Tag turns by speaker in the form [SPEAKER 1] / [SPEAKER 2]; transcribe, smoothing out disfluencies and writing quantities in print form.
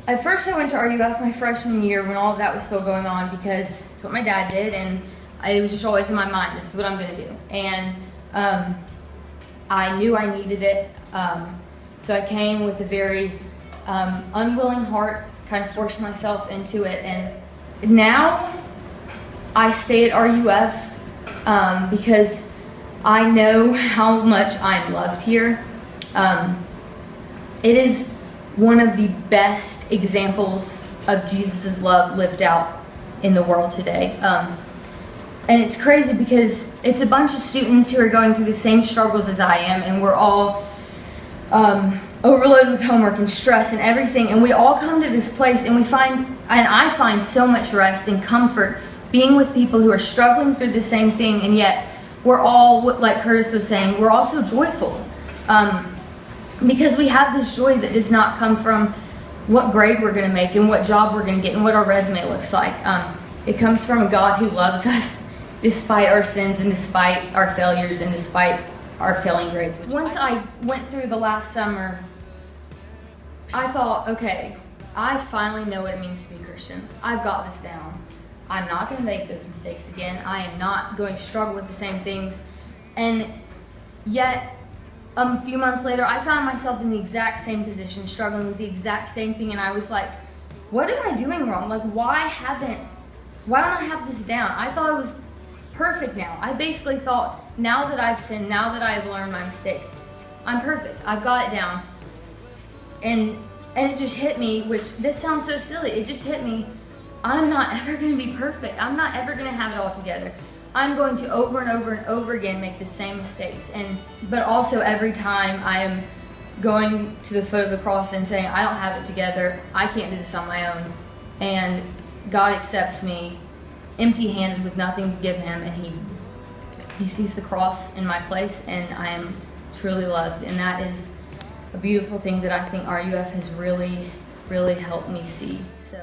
[SPEAKER 1] At first I went to RUF my freshman year when all of that was still going on because it's what my dad did, and it was just always in my mind, this is what I'm going to do. And I knew I needed it, so I came with a very unwilling heart, kind of forced myself into it. And now I stay at RUF because I know how much I'm loved here. It is one of the best examples of Jesus' love lived out in the world today. And it's crazy because it's a bunch of students who are going through the same struggles as I am, and we're all overloaded with homework and stress and everything, and we all come to this place and I find so much rest and comfort being with people who are struggling through the same thing, and yet we're all, like Curtis was saying, we're all so joyful. Because we have this joy that does not come from what grade we're going to make and what job we're going to get and what our resume looks like. It comes from a God who loves us despite our sins and despite our failures and despite our failing grades. Once I went through the last summer, I thought, okay, I finally know what it means to be a Christian. I've got this down. I'm not going to make those mistakes again. I am not going to struggle with the same things. And yet, a few months later, I found myself in the exact same position, struggling with the exact same thing, and I was like, what am I doing wrong? Like, why don't I have this down? I thought I was perfect now. I basically thought, now that I've sinned, now that I've learned my mistake, I'm perfect. I've got it down. And it just hit me, which this sounds so silly, it just hit me, I'm not ever going to be perfect. I'm not ever going to have it all together. I'm going to over and over and over again make the same mistakes. But also every time I am going to the foot of the cross and saying, I don't have it together, I can't do this on my own. And God accepts me empty-handed with nothing to give him, and he sees the cross in my place, and I am truly loved. And that is a beautiful thing that I think RUF has really, really helped me see. So.